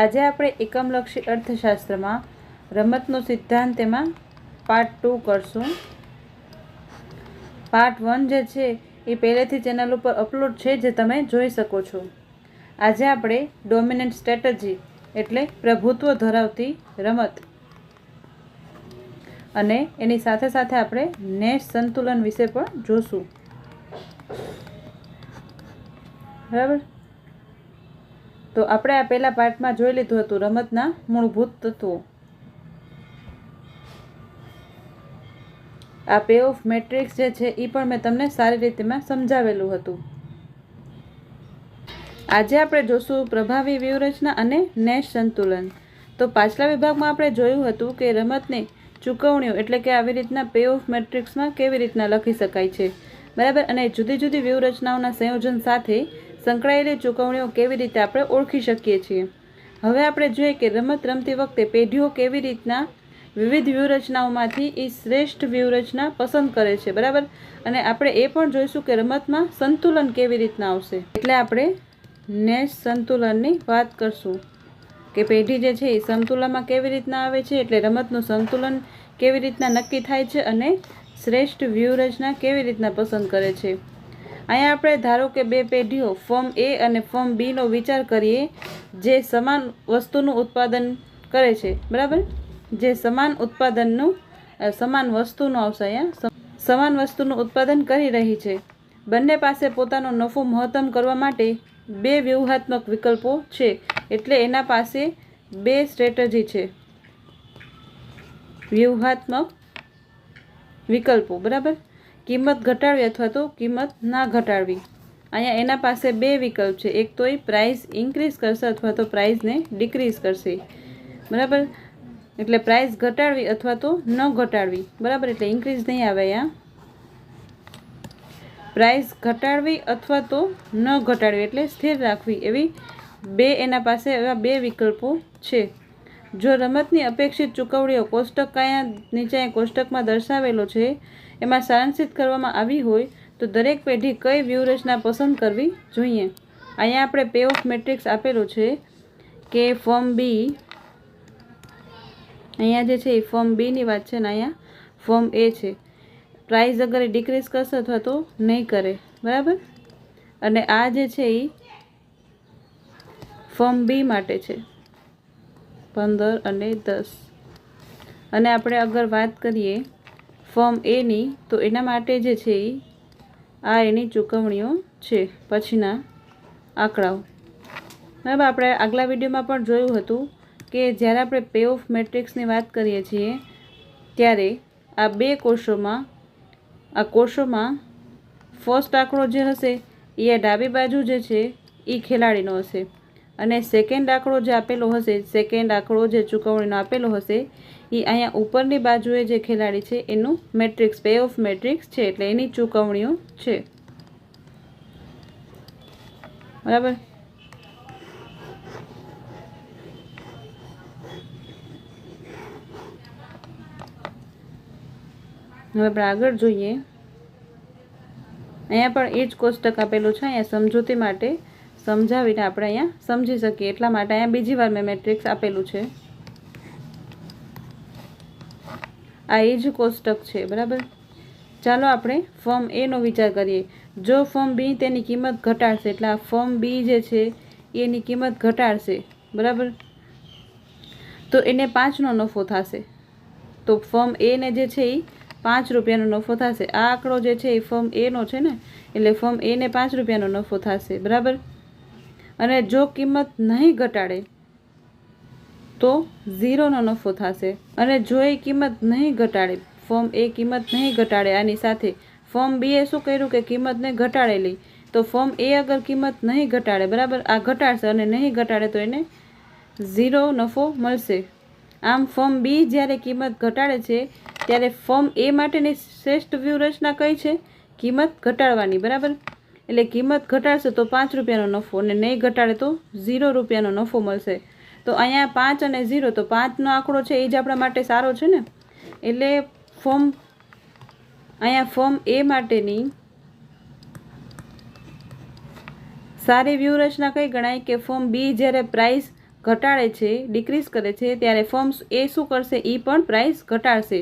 આજે આપણે એકમલક્ષી અર્થશાસ્ત્રમાં રમતનો સિદ્ધાંત તેમાં પાર્ટ 2 કરશું. પાર્ટ 1 જે છે એ પહેલેથી ચેનલ ઉપર અપલોડ છે, જે તમે જોઈ શકો છો. આજે આપણે ડોમિનન્ટ સ્ટ્રેટેજી એટલે પ્રભુત્વ ધરાવતી રમત અને એની સાથે સાથે આપણે નેશ સંતુલન વિશે પણ જોશું. બરાબર, તો આપણે આ પહેલા પાર્ટમાં જોઈ લીધું હતું રમતના મૂળભૂત તત્વો. આ પે ઓફ મેટ્રિક્સ જે છે એ પણ મેં તમને સારી રીતેમાં સમજાવેલું હતું. આજે આપણે જોશું પ્રભાવી વ્યૂહરચના અને નેશ સંતુલન. તો પાછલા વિભાગમાં આપણે જોયું હતું કે રમતની ચૂકવણીઓ એટલે કે આવી રીતના પે ઓફ મેટ્રિક્સમાં કેવી રીતના લખી શકાય છે, બરાબર, અને જુદી જુદી વ્યૂહરચનાઓના સંયોજન સાથે સંકળાયેલી ચૂકવણીઓ કેવી રીતે આપણે ઓળખી શકીએ છીએ. હવે આપણે જોઈએ કે રમત રમતી વખતે પેઢીઓ કેવી રીતના વિવિધ વ્યૂહરચનાઓમાંથી એ શ્રેષ્ઠ વ્યૂહરચના પસંદ કરે છે, બરાબર, અને આપણે એ પણ જોઈશું કે રમતમાં સંતુલન કેવી રીતના આવશે. એટલે આપણે નેશ સંતુલનની વાત કરશું કે પેઢી જે છે એ સમતુલામાં કેવી રીતના આવે છે, એટલે રમતનું સંતુલન કેવી રીતના નક્કી થાય છે અને શ્રેષ્ઠ વ્યૂહરચના કેવી રીતના પસંદ કરે છે. અહીંયા આપણે ધારો કે બે પેઢીઓ ફોર્મ એ અને ફોર્મ બીનો વિચાર કરીએ, જે સમાન વસ્તુનું ઉત્પાદન કરે છે, બરાબર, જે સમાન વસ્તુનું આવશે અહીંયા સમાન વસ્તુનું ઉત્પાદન કરી રહી છે. બંને પાસે પોતાનો નફો મહત્તમ કરવા માટે બે વ્યૂહાત્મક વિકલ્પો છે, એટલે એના પાસે બે સ્ટ્રેટેજી છે, વ્યૂહાત્મક વિકલ્પો, બરાબર. કિંમત ઘટાડવી અથવા તો કિંમત ના ઘટાડવી. અહીંયા એના પાસે બે વિકલ્પ છે, એક તો એ પ્રાઇસ ઇન્ક્રીઝ કરશે અથવા તો પ્રાઇસને ડિક્રીઝ કરશે, બરાબર. એટલે પ્રાઇસ ઘટાડવી અથવા તો ન ઘટાડવી, બરાબર, એટલે ઇન્ક્રીઝ નહીં આવે અહીંયા. પ્રાઇસ ઘટાડવી અથવા તો ન ઘટાડવી એટલે સ્થિર રાખવી, એવી બે એના પાસે એવા બે વિકલ્પો છે. જો રમતની અપેક્ષિત ચૂકવણીઓ કોષ્ટક કયા નીચે કોષ્ટકમાં દર્શાવેલો છે એમાં સારાંશિત કરવામાં આવી હોય તો દરેક પેઢી કઈ વ્યૂહરચના પસંદ કરવી જોઈએ. અહીંયા આપણે પે ઓફ મેટ્રિક્સ આપેલો છે કે ફોર્મ બી, અહીંયા જે છે એ ફોર્મ બીની વાત છે ને અહીંયા ફોર્મ એ છે. પ્રાઇસ અગર એ ડિક્રીઝ કરશે અથવા તો નહીં કરે, બરાબર, અને આ જે છે એ ફોર્મ બી માટે છે 15 અને 10. અને આપણે અગર વાત કરીએ ફોર્મ એની તો એના માટે જે છે એ આ એની ચૂકવણીઓ છે, પછીના આંકડાઓ, બરાબર. આપણે આગલા વિડીયોમાં પણ જોયું હતું કે જ્યારે આપણે પે ઓફ મેટ્રિક્સની વાત કરીએ છીએ ત્યારે આ બે કોષોમાં ફર્સ્ટ આંકડો જે હશે એ આ ડાબી બાજુ જે છે એ ખેલાડીનો હશે, અને સેકન્ડ આંકડો જે આપેલો હશે, સેકન્ડ આંકડો જે ચૂકવણીનો આપેલો હશે એ અહીંયા ઉપરની બાજુએ જે ખેલાડી છે એનું મેટ્રિક્સ પે ઓફ મેટ્રિક્સ છે, એટલે એની ચૂકવણીઓ છે, બરાબર. હવે આપણે આગળ જોઈએ. અહીંયા પણ એ જ કોષ્ટક આપેલું છે. અહીંયા સમજૂતી માટે સમજાવીને આપણે અહીંયા સમજી શકીએ એટલા માટે અહીંયા બીજી વાર મેં મેટ્રિક્સ આપેલું છે. આ એ જ કોષ્ટક છે, બરાબર. ચાલો આપણે ફોર્મ એનો વિચાર કરીએ. જો ફોર્મ બી તેની કિંમત ઘટાડશે એટલે આ ફોર્મ બી જે છે એની કિંમત ઘટાડશે, બરાબર, તો એને 5નો નફો થશે. તો ફોર્મ એને જે છે એ 5 રૂપિયાનો નફો થશે. આ આંકડો જે છે એ ફોર્મ એનો છે ને, એટલે ફોર્મ એને 5 રૂપિયાનો નફો થશે, બરાબર. અને જો કિંમત નહીં ઘટાડે તો 0નો નફો થશે. અને જો એ કિંમત નહીં ઘટાડે, ફોર્મ એ કિંમત નહીં ઘટાડે, આની સાથે ફોર્મ બીએ શું કર્યું કે કિંમતને ઘટાડેલી, તો ફોર્મ એ અગર કિંમત નહીં ઘટાડે, બરાબર, આ ઘટાડશે અને નહીં ઘટાડે તો એને 0 નફો મળશે. આમ ફોર્મ બી જ્યારે કિંમત ઘટાડે છે ત્યારે ફોર્મ એ માટેની શ્રેષ્ઠ વ્યૂહરચના કઈ છે? કિંમત ઘટાડવાની, બરાબર. એટલે કિંમત ઘટાડશે તો 5 રૂપિયાનો નફો, અને નહીં ઘટાડે તો 0 રૂપિયાનો નફો મળશે. તો અહીંયા 5 અને 0, તો 5નો આંકડો છે એ જ આપણા માટે સારો છે ને. એટલે અહીંયા ફોર્મ એ માટેની સારી વ્યૂહરચના કઈ ગણાય કે ફોર્મ બી જ્યારે પ્રાઇસ ઘટાડે છે, ડિક્રીઝ કરે છે, ત્યારે ફર્મ એ શું કરશે? એ પણ પ્રાઇસ ઘટાડશે.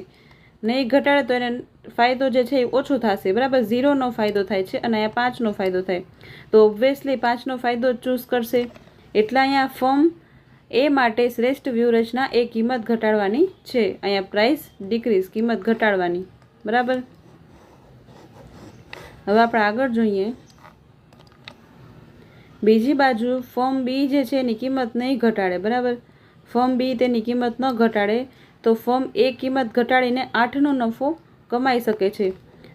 નહીં ઘટાડે તો એને ફાયદો જે છે એ ઓછો થશે, બરાબર. 0નો ફાયદો થાય છે અને અહીંયા 5નો ફાયદો થાય, તો ઓબ્વિયસલી 5નો ફાયદો ચૂઝ કરશે. એટલે અહીંયા ફર્મ એ માટે શ્રેષ્ઠ વ્યૂહરચના એ કિંમત ઘટાડવાની છે. અહીંયા પ્રાઇસ ડિક્રીઝ, કિંમત ઘટાડવાની, બરાબર. હવે આપણે આગળ જોઈએ. બીજી બાજુ ફર્મ બી જે છે એની કિંમત નહીં ઘટાડે, બરાબર. ફર્મ બી તેની કિંમત ન ઘટાડે તો ફર્મ એ કિંમત ઘટાડીને 8નો નફો કમાઈ શકે છે.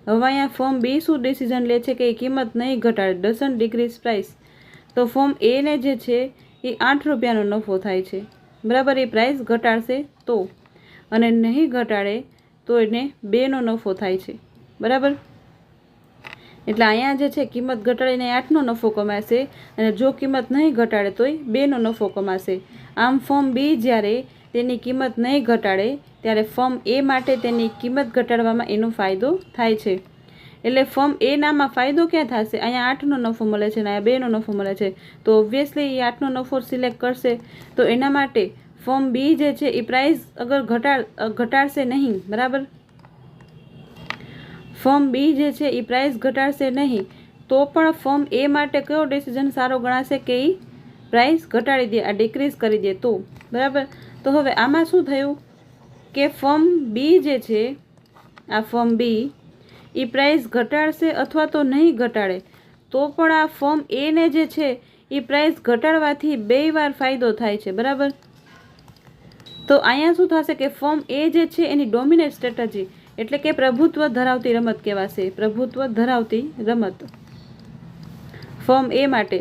હવે અહીંયા ફર્મ બી શું ડિસિઝન લે છે કે એ કિંમત નહીં ઘટાડે, ડઝન્ટ ડિક્રીઝ પ્રાઇસ. તો ફર્મ એને જે છે એ 8 રૂપિયાનો નફો થાય છે, બરાબર. એ પ્રાઇસ ઘટાડશે તો, અને નહીં ઘટાડે તો એને 2નો નફો થાય છે, બરાબર. એટલે અહીંયા જે છે કિંમત ઘટાડીને 8નો નફો કમાશે, અને જો કિંમત નહીં ઘટાડે તોય 2નો નફો કમાશે. આમ ફર્મ બી જ્યારે તેની કિંમત નહીં ઘટાડે ત્યારે ફર્મ એ માટે તેની કિંમત ઘટાડવામાં એનો ફાયદો થાય છે. એટલે ફર્મ એ નામાં ફાયદો ક્યાં થશે? અહીંયા 8નો નફો મળે છે અને અહીંયા 2નો નફો મળે છે, તો ઓબ્વિયસલી એ 8નો નફો સિલેક્ટ કરશે. તો એના માટે ફર્મ બી જે છે એ પ્રાઇસ અગર ઘટાડશે નહીં, બરાબર. ફર્મ બી જે છે એ પ્રાઇસ ઘટાડશે નહીં તો પણ ફર્મ એ માટે કયો ડિસિઝન સારો ગણાશે કે એ પ્રાઇસ ઘટાડી દે, આ ડિક્રીઝ કરી દે તો, બરાબર. તો હવે આમાં શું થયું કે ફર્મ બી જે છે, આ ફર્મ બી એ પ્રાઇસ ઘટાડશે અથવા તો નહીં ઘટાડે તો પણ આ ફર્મ એને જે છે એ પ્રાઇસ ઘટાડવાથી 2 વાર ફાયદો થાય છે, બરાબર. તો અહીંયા શું થશે કે ફર્મ એ જે છે એની ડોમિનેટ સ્ટ્રેટેજી એટલે કે પ્રભુત્વ ધરાવતી રમત કહેવાશે, પ્રભુત્વ ધરાવતી રમત. ફર્મ એ માટે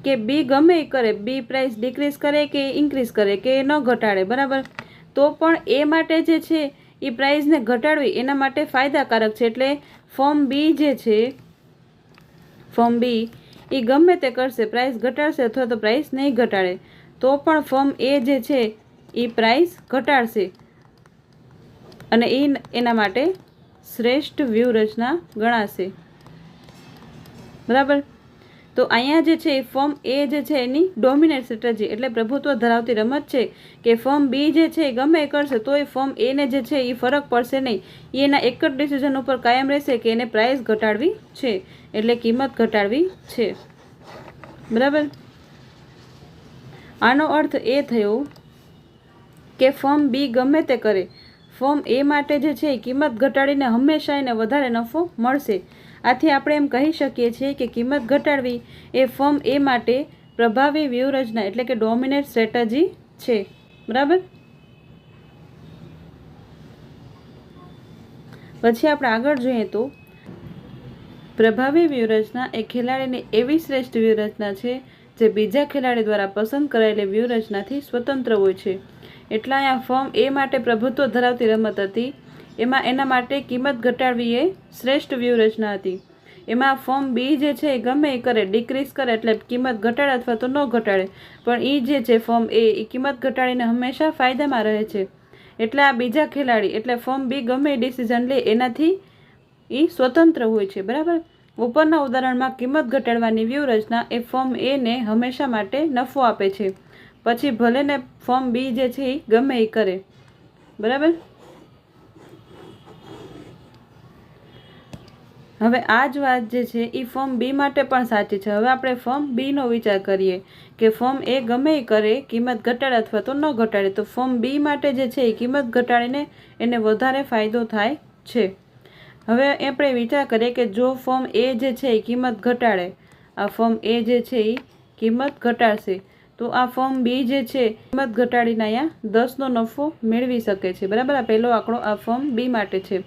કે બી ગમે એ કરે, બી પ્રાઇસ ડિક્રીઝ કરે કે ઇન્ક્રીઝ કરે કે ન ઘટાડે, બરાબર, તો પણ એ માટે જે છે એ પ્રાઇસને ઘટાડવી એના માટે ફાયદાકારક છે. એટલે ફર્મ બી જે છે, ફર્મ બી એ ગમે તે કરશે, પ્રાઇસ ઘટાડશે અથવા તો પ્રાઇસ નહીં ઘટાડે તો પણ ફર્મ એ જે છે એ પ્રાઇસ ઘટાડશે, અને એ એના માટે શ્રેષ્ઠ વ્યૂહરચના ગણાશે, બરાબર. તો અહીંયા જે છે એ ફર્મ એ જે છે એની ડોમિનેટ સ્ટ્રેટેજી એટલે પ્રભુત્વ ધરાવતી રમત છે કે ફર્મ બી જે છે એ ગમે એ કરશે તો એ ફર્મ એને જે છે એ ફરક પડશે નહીં, એના એક જ ડિસિઝન ઉપર કાયમ રહેશે કે એને પ્રાઇસ ઘટાડવી છે, એટલે કિંમત ઘટાડવી છે, બરાબર. આનો અર્થ એ થયો કે ફર્મ બી ગમે તે કરે, ફર્મ એ માટે જે છે એ કિંમત ઘટાડીને હંમેશા એને વધારે નફો મળશે. આથી આપણે એમ કહી શકીએ છીએ કે કિંમત ઘટાડવી એ ફર્મ એ માટે પ્રભાવી વ્યૂહરચના એટલે કે ડોમિનેટ સ્ટ્રેટેજી છે, બરાબર. પછી આપણે આગળ જોઈએ તો પ્રભાવી વ્યૂહરચના એ ખેલાડીની એવી શ્રેષ્ઠ વ્યૂહરચના છે જે બીજા ખેલાડી દ્વારા પસંદ કરાયેલી વ્યૂહરચનાથી સ્વતંત્ર હોય છે. એટલે અહીંયા ફર્મ એ માટે પ્રભુત્વ ધરાવતી રમત હતી, એમાં એના માટે કિંમત ઘટાડવી એ શ્રેષ્ઠ વ્યૂહરચના હતી. એમાં ફર્મ બી જે છે એ ગમે એ કરે, ડિક્રીઝ કરે એટલે કિંમત ઘટાડે અથવા તો ન ઘટાડે, પણ એ જે છે ફર્મ એ કિંમત ઘટાડીને હંમેશા ફાયદામાં રહે છે. એટલે આ બીજા ખેલાડી એટલે ફર્મ બી ગમે એ ડિસિઝન લે એનાથી એ સ્વતંત્ર હોય છે, બરાબર. ઉપરના ઉદાહરણમાં કિંમત ઘટાડવાની વ્યૂહરચના એ ફર્મ એને હંમેશા માટે નફો આપે છે, પછી ભલે ને ફર્મ બી જે છે એ ગમે એ કરે, બરાબર. હવે આ જ વાત જે છે એ ફર્મ બી માટે પણ સાચી છે. હવે આપણે ફર્મ બીનો વિચાર કરીએ કે ફર્મ એ ગમે એ કરે, કિંમત ઘટાડે અથવા તો ન ઘટાડે, તો ફર્મ બી માટે જે છે એ કિંમત ઘટાડીને એને વધારે ફાયદો થાય છે. હવે આપણે વિચાર કરીએ કે જો ફર્મ એ જે છે એ કિંમત ઘટાડે, આ ફર્મ એ જે છે એ કિંમત ઘટાડશે તો આ ફર્મ બી જે છે કિંમત ઘટાડીને અહીંયા 10નો નફો મેળવી શકે છે, બરાબર. આ પહેલો આંકડો આ ફર્મ બી માટે છે.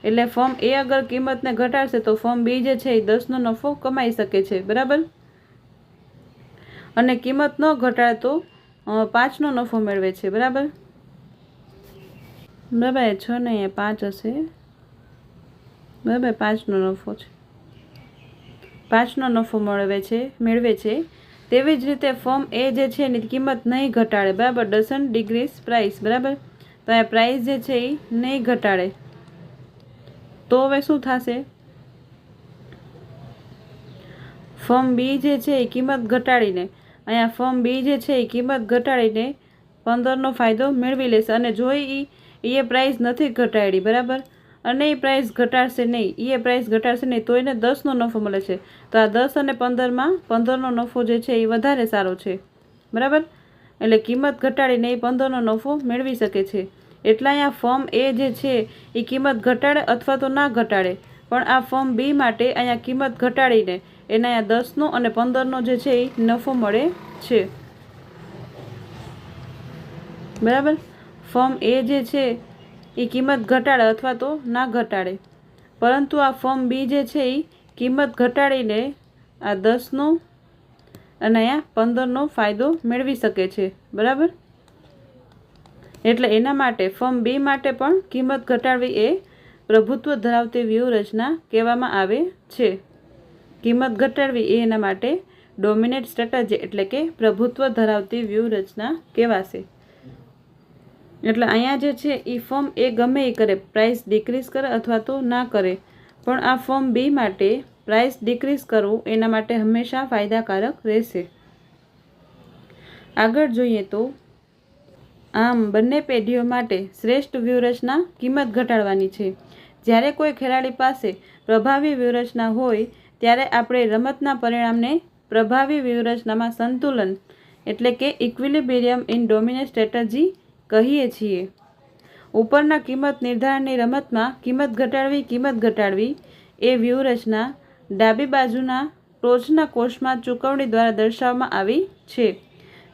એટલે ફર્મ એ અગર કિંમતને ઘટાડશે તો ફર્મ બી જે છે એ 10નો નફો કમાઈ શકે છે, બરાબર. અને કિંમત ન ઘટાડે તો 5નો નફો મેળવે છે, બરાબર. બરાબર 6 ને અહીંયા 5 હશે, બરાબર. 5નો નફો છે, 5નો નફો મેળવે છે. તેવી જ રીતે ફર્મ એ જે છે એની કિંમત નહીં ઘટાડે, બરાબર, ડઝન્ટ ડિક્રીઝ પ્રાઇસ, બરાબર. તો આ પ્રાઇસ જે છે એ નહીં ઘટાડે તો હવે શું થશે? ફર્મ બી જે છે એ કિંમત ઘટાડીને અહીંયા ફર્મ બી જે છે એ કિંમત ઘટાડીને 15નો ફાયદો મેળવી લેશે અને જો એ પ્રાઇસ નથી ઘટાડી, બરાબર, અને એ પ્રાઇસ ઘટાડશે નહીં, એ પ્રાઇસ ઘટાડશે નહીં તો એને 10નો નફો મળે છે. તો આ 10 અને 15માં 15નો નફો જે છે એ વધારે સારો છે, બરાબર. એટલે કિંમત ઘટાડીને એ 15નો નફો મેળવી શકે છે. એટલે અહીંયા ફર્મ એ જે છે એ કિંમત ઘટાડે અથવા તો ના ઘટાડે, પણ આ ફર્મ બી માટે અહીંયા કિંમત ઘટાડીને એને અહીંયા 10નો અને 15નો જે છે એ નફો મળે છે, બરાબર. ફર્મ એ જે છે એ કિંમત ઘટાડે અથવા તો ના ઘટાડે, પરંતુ આ ફર્મ બી જે છે એ કિંમત ઘટાડીને આ 10નો અને અહીંયા 15નો ફાયદો મેળવી શકે છે, બરાબર. એટલે એના માટે ફર્મ બી માટે પણ કિંમત ઘટાડવી એ પ્રભુત્વ ધરાવતી વ્યૂહરચના કહેવામાં આવે છે. કિંમત ઘટાડવી એ એના માટે ડોમિનેટ સ્ટ્રેટેજી એટલે કે પ્રભુત્વ ધરાવતી વ્યૂહરચના કહેવાશે. એટલે અહીંયા જે છે એ ફર્મ એ ગમે એ કરે, પ્રાઇસ ડિક્રીઝ કરે અથવા તો ના કરે, પણ આ ફર્મ બી માટે પ્રાઇસ ડિક્રીઝ કરવું એના માટે હંમેશા ફાયદાકારક રહેશે. આગળ જોઈએ તો આમ બંને પેઢીઓ માટે શ્રેષ્ઠ વ્યૂહરચના કિંમત ઘટાડવાની છે. જ્યારે કોઈ ખેલાડી પાસે પ્રભાવી વ્યૂહરચના હોય ત્યારે આપણે રમતના પરિણામને પ્રભાવી વ્યૂહરચનામાં સંતુલન એટલે કે ઇક્વિલિબ્રિયમ ઇન ડોમિનેટ સ્ટ્રેટેજી કહીએ છીએ. ઉપરના કિંમત નિર્ધારણની રમતમાં કિંમત ઘટાડવી એ વ્યૂહરચના ડાબી બાજુના ટોચના કોષમાં ચૂકવણી દ્વારા દર્શાવવામાં આવી છે.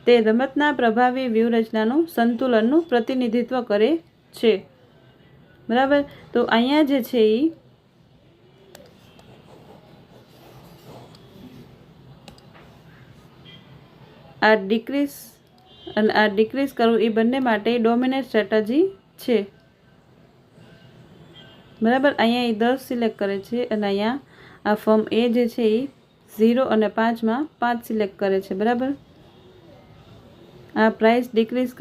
તે રમતના પ્રભાવી વ્યૂહરચનાનું સંતુલનનું પ્રતિનિધિત્વ કરે છે, બરાબર. તો અહીંયા જે છે એ આ ડિક્રીઝ અને આ ડિક્રીઝ કરવું એ બંને માટે ડોમિનેટ સ્ટ્રેટેજી છે, બરાબર. અહીંયા એ 10 સિલેક્ટ કરે છે અને અહીંયા આ ફર્મ એ જે છે એ 0 અને 5માં 5 સિલેક્ટ કરે છે, બરાબર. આ પ્રાઇસ ડિક્રીઝ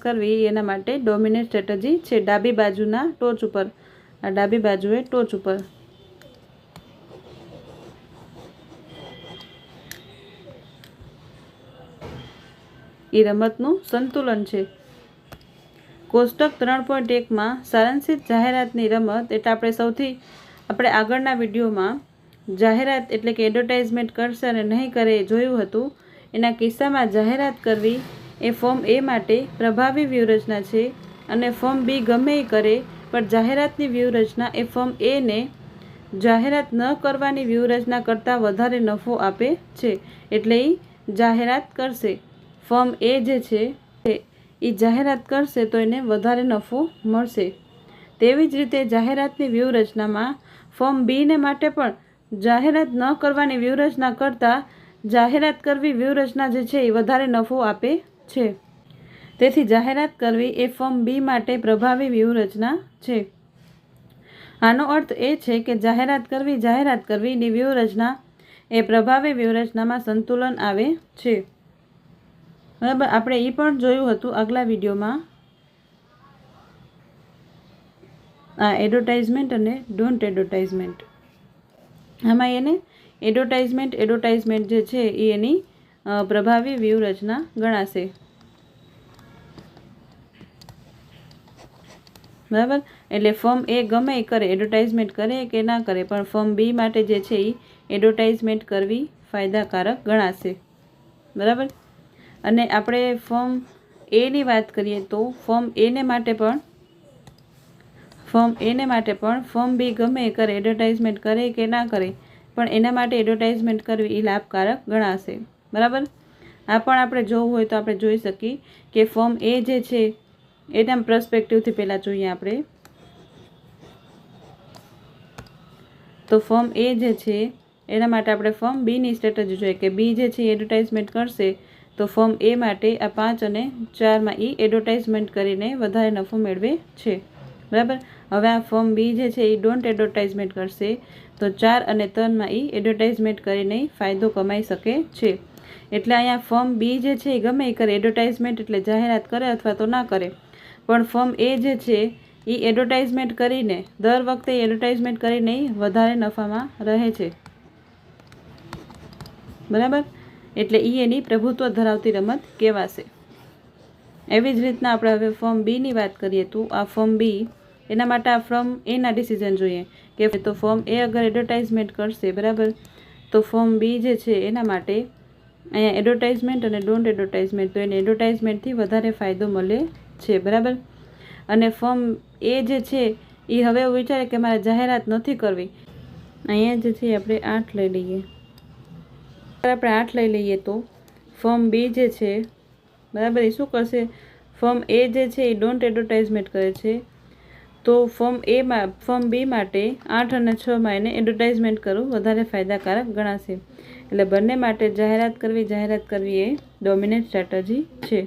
કરવી એના માટે ડોમિનેટ સ્ટ્રેટેજી છે. ડાબી બાજુના ટોચ ઉપર, આ ડાબી બાજુએ ટોચ ઉપર. એ રમતનું સંતુલન છે. કોષ્ટક 3.1માં સારાંશિત જાહેરાતની રમત એટલે આપણે આગળના વિડીયોમાં જાહેરાત એટલે કે એડવર્ટાઇઝમેન્ટ કરશે અને નહીં કરે એ જોયું હતું. એના કિસ્સામાં જાહેરાત કરવી એ ફર્મ એ માટે પ્રભાવી વ્યૂહરચના છે અને ફર્મ બી ગમે એ કરે પણ જાહેરાતની વ્યૂહરચના એ ફર્મ એને જાહેરાત ન કરવાની વ્યૂહરચના કરતાં વધારે નફો આપે છે. એટલે એ જાહેરાત કરશે. ફર્મ એ જે છે એ જાહેરાત કરશે તો એને વધારે નફો મળશે. તેવી જ રીતે જાહેરાતની વ્યૂહરચનામાં ફર્મ બીને માટે પણ જાહેરાત ન કરવાની વ્યૂહરચના કરતાં જાહેરાત કરવી વ્યૂહરચના જે છે એ વધારે નફો આપે છે. તેથી જાહેરાત કરવી એ ફર્મ બી માટે પ્રભાવી વ્યૂહરચના છે. આનો અર્થ એ છે કે જાહેરાત કરવીની વ્યૂહરચના એ પ્રભાવી વ્યૂહરચનામાં સંતુલન આવે છે, બરાબર. આપણે એ પણ જોયું હતું આગલા વિડીયોમાં, આ એડવર્ટાઇઝમેન્ટ અને ડોન્ટ એડવર્ટાઇઝમેન્ટ. આમાં એને એડવર્ટાઇઝમેન્ટ જે છે એ એની પ્રભાવી વ્યૂહરચના ગણાશે, બરાબર. એટલે ફર્મ એ ગમે એ કરે, એડવર્ટાઇઝમેન્ટ કરે કે ના કરે, પણ ફર્મ બી માટે જે છે એ એડવર્ટાઇઝમેન્ટ કરવી ફાયદાકારક ગણાશે, બરાબર. અને આપણે ફર્મ એની વાત કરીએ તો ફર્મ એને માટે પણ ફર્મ બી ગમે એ કરે, એડવર્ટાઇઝમેન્ટ કરે કે ના કરે, પણ એના માટે એડવર્ટાઇઝમેન્ટ કરવી એ લાભકારક ગણાશે, બરાબર. આ પણ આપણે જોવું હોય તો આપણે જોઈ શકીએ કે ફર્મ એ જે છે એના પર્સપેક્ટિવથી પહેલાં જોઈએ આપણે. તો ફર્મ એ જે છે એના માટે આપણે ફર્મ બીની સ્ટ્રેટેજી જોઈએ કે બી જે છે એડવર્ટાઇઝમેન્ટ કરશે તો ફર્મ એ માટે આ 5 અને 4માં એ એડવર્ટાઇઝમેન્ટ કરીને વધારે નફો મેળવે છે, બરાબર. હવે આ ફર્મ બી જે છે એ ડોન્ટ એડવર્ટાઇઝમેન્ટ કરશે તો 4 અને 3માં એ એડવર્ટાઇઝમેન્ટ કરીને ફાયદો કમાઈ શકે છે. એટલે અહીંયા ફર્મ બી જે છે એ ગમે એ કરે, એડવર્ટાઇઝમેન્ટ એટલે જાહેરાત કરે અથવા તો ના કરે, પણ ફર્મ એ જે છે એ એડવર્ટાઇઝમેન્ટ કરીને દર વખતે એડવર્ટાઇઝમેન્ટ કરીને વધારે નફામાં રહે છે, બરાબર. એટલે એ એની પ્રભુત્વ ધરાવતી રમત કહેવાશે. એવી જ રીતના આપણે હવે ફોર્મ બીની વાત કરીએ તો આ ફોર્મ બી, એના માટે આ ફોર્મ એના ડિસિઝન જોઈએ કે તો ફોર્મ એ અગર એડવર્ટાઇઝમેન્ટ કરશે, બરાબર, તો ફોર્મ બી જે છે એના માટે અહીંયા એડવર્ટાઇઝમેન્ટ અને ડોન્ટ એડવર્ટાઇઝમેન્ટ, તો એને એડવર્ટાઇઝમેન્ટથી વધારે ફાયદો મળે છે, બરાબર. અને ફોર્મ એ જે છે એ હવે એવું વિચારે કે મારે જાહેરાત નથી કરવી. અહીંયા જે છે આપણે 8 લઈ લઈએ. આપણે 8 લઈ લઈએ તો ફોર્મ બી જે છે, બરાબર, એ શું કરશે? ફોર્મ એ જે છે એ ડોન્ટ એડવર્ટાઇઝમેન્ટ કરે છે, તો ફોર્મ બી માટે 8 અને 6માં એને એડવર્ટાઇઝમેન્ટ કરવું વધારે ફાયદાકારક ગણાશે. એટલે બંને માટે જાહેરાત કરવી એ ડોમિનેન્ટ સ્ટ્રેટેજી છે.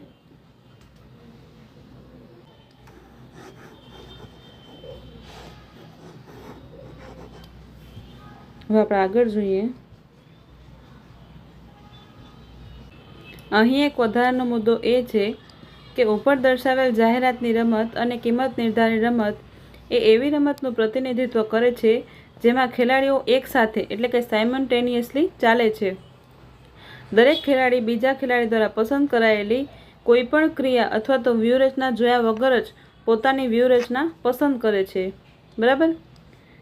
હવે આપણે આગળ જોઈએ. અહીં એક વધારાનો મુદ્દો એ છે કે ઉપર દર્શાવેલ જાહેરાતની રમત અને કિંમત નિર્ધારિત રમત એ એવી રમતનું પ્રતિનિધિત્વ કરે છે જેમાં ખેલાડીઓ એકસાથે એટલે કે સાયમલ્ટેનિયસલી ચાલે છે. દરેક ખેલાડી બીજા ખેલાડી દ્વારા પસંદ કરાયેલી કોઈપણ ક્રિયા અથવા તો વ્યૂહરચના જોયા વગર જ પોતાની વ્યૂહરચના પસંદ કરે છે, બરાબર.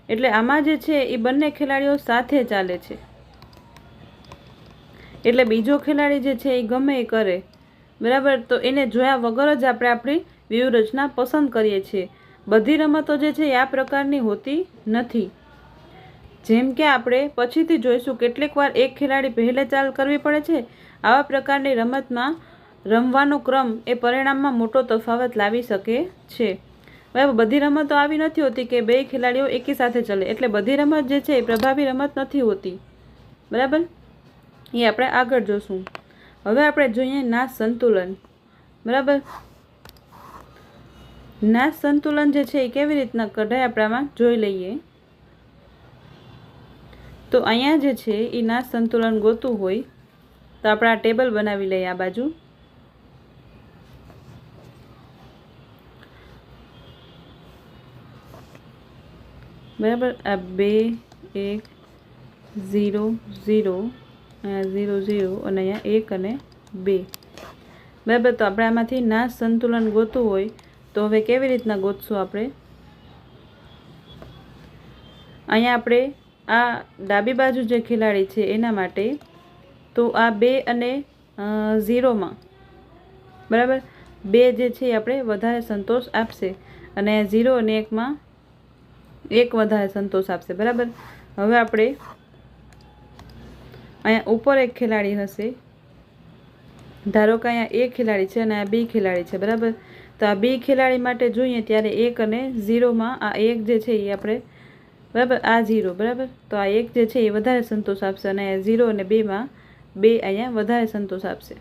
એટલે આમાં જે છે એ બંને ખેલાડીઓ સાથે ચાલે છે. એટલે બીજો ખેલાડી જે છે એ ગમે એ કરે, બરાબર, તો એને જોયા વગર જ આપણે આપણી વ્યૂહરચના પસંદ કરીએ છીએ. બધી રમતો જે છે એ આ પ્રકારની હોતી નથી. જેમ કે આપણે પછીથી જોઈશું કેટલીક વાર એક ખેલાડી પહેલે ચાલ કરવી પડે છે. આવા પ્રકારની રમતમાં રમવાનો ક્રમ એ પરિણામમાં મોટો તફાવત લાવી શકે છે. બરાબર, બધી રમતો આવી નથી હોતી કે બે ખેલાડીઓ એકી સાથે ચાલે, એટલે બધી રમત જે છે એ પ્રભાવી રમત નથી હોતી, બરાબર. એ આપણે આગળ જોશું. હવે આપણે જોઈએ નાશ સંતુલન, બરાબર. નાશ સંતુલન જે છે એ કેવી રીતના કઢાય આપણે આમાં જોઈ લઈએ. તો અહીંયા જે છે એ નાશ સંતુલન ગોતવું હોય તો આપણે આ ટેબલ બનાવી લઈએ આ બાજુ. બરાબર, આ 2 1 0 0, અહીંયા 0 0 અને અહીંયા 1 અને 2, બરાબર. તો આપણે આમાંથી નાશ સંતુલન ગોતવું હોય તો હવે કેવી રીતના ગોતશું આપણે? અહીંયા આપણે આ ડાબી બાજુ જે ખેલાડી છે એના માટે તો આ 2 અને 0માં, બરાબર, 2 જે છે એ આપણે વધારે સંતોષ આપશે અને 0 અને 1માં 1 વધારે સંતોષ આપશે, બરાબર. હવે આપણે અહીંયા ઉપર એક ખેલાડી હશે, ધારો કે અહીંયા એ ખેલાડી છે અને આ બી ખેલાડી છે, બરાબર. તો આ બી ખેલાડી માટે જોઈએ ત્યારે 1 અને 0માં આ 1 જે છે એ આપણે, બરાબર, આ 0, બરાબર, તો આ 1 જે છે એ વધારે સંતોષ આપશે અને 0 અને 2માં 2 અહીંયા વધારે સંતોષ આપશે.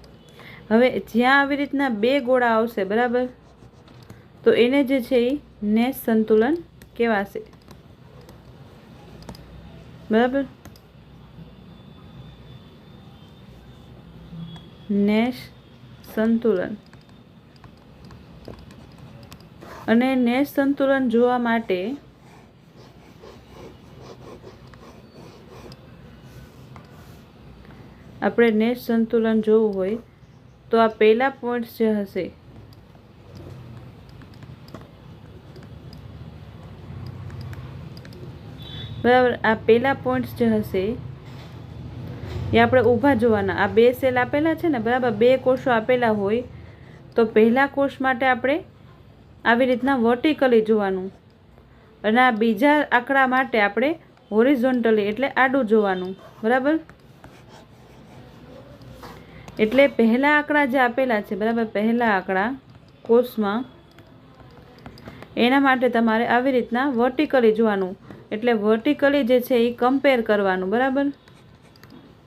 હવે જ્યાં આવી રીતના 2 ગોળા આવશે, બરાબર, તો એને જે છે એ નેશ સંતુલન કહેવાશે, બરાબર. નેશ સંતુલન. અને નેશ સંતુલન જોવા માટે આપણે નેશ સંતુલન જોવું હોય તો આ પહેલા પોઈન્ટ્સ જે હશે, બરાબર, આ પહેલા પોઈન્ટ્સ જે હશે એ આપણે ઊભા જોવાના. આ 2 સેલ આપેલા છે ને, બરાબર, 2 કોષો આપેલા હોય તો પહેલા કોષ માટે આપણે આવી રીતના વર્ટિકલી જોવાનું અને આ બીજા આંકડા માટે આપણે હોરિઝોન્ટલી એટલે આડું જોવાનું, બરાબર. એટલે પહેલા આંકડા જે આપેલા છે, બરાબર, પહેલા આંકડા કોષમાં એના માટે તમારે આવી રીતના વર્ટિકલી જોવાનું. એટલે વર્ટિકલી જે છે એ કમ્પેર કરવાનું, બરાબર,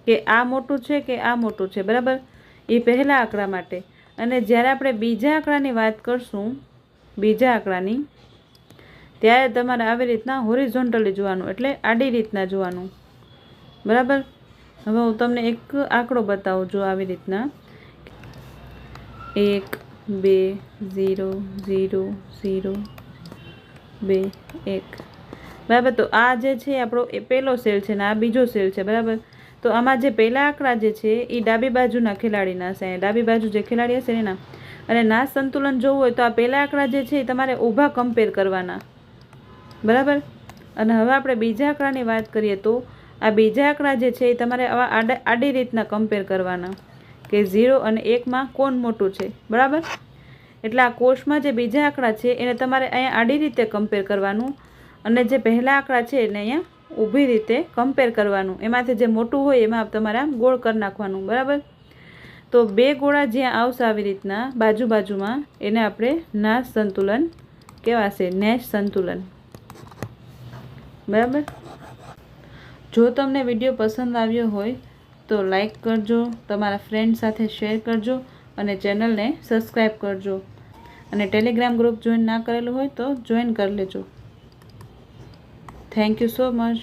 કે આ મોટું છે કે આ મોટું છે, બરાબર, એ પહેલા આંકડા માટે. અને જ્યારે આપણે બીજા આંકડાની વાત કરશું, બીજા આંકડાની, ત્યારે તમારે આવી રીતના હોરિઝોન્ટલી જોવાનું એટલે આડી રીતના જોવાનું, બરાબર. હવે હું તમને એક આંકડો બતાવું છું આવી રીતના 1 2 0 0 0 2 1, બરાબર. તો આ જે છે આપણો એ પહેલો સેલ છે ને આ બીજો સેલ છે, બરાબર. તો આમાં જે પહેલા આંકડા જે છે એ ડાબી બાજુના ખેલાડીના હશે, ડાબી બાજુ જે ખેલાડી હશે એના. અને નાશ સંતુલન જોવું હોય તો આ પહેલા આંકડા જે છે એ તમારે ઊભા કમ્પેર કરવાના, બરાબર. અને હવે આપણે બીજા આંકડાની વાત કરીએ તો આ બીજા આંકડા જે છે એ તમારે આવા આડી રીતના કમ્પેર કરવાના કે 0 અને 1માં કોણ મોટું છે, બરાબર. એટલે આ કોષમાં જે બીજા આંકડા છે એને તમારે અહીંયા આડી રીતે કમ્પેર કરવાનું અને જે પહેલા આંકડા છે એને અહીંયા ઊભી રીતે કમ્પેર કરવાનું. એમાંથી જે મોટું હોય એમાં તમારે આમ ગોળ કરી નાખવાનું, બરાબર. તો બે ગોળા જ્યાં આવશે આવી રીતના બાજુમાં એને આપણે નાશ સંતુલન કહેવાશે, નેશ સંતુલન, બરાબર. જો તમને વિડીયો પસંદ આવ્યો હોય તો લાઈક કરજો, તમારા ફ્રેન્ડ સાથે શેર કરજો અને ચેનલને સબસ્ક્રાઈબ કરજો. અને ટેલિગ્રામ ગ્રુપ જોઈન ના કરેલું હોય તો જોઈન કરી લેજો. Thank you so much.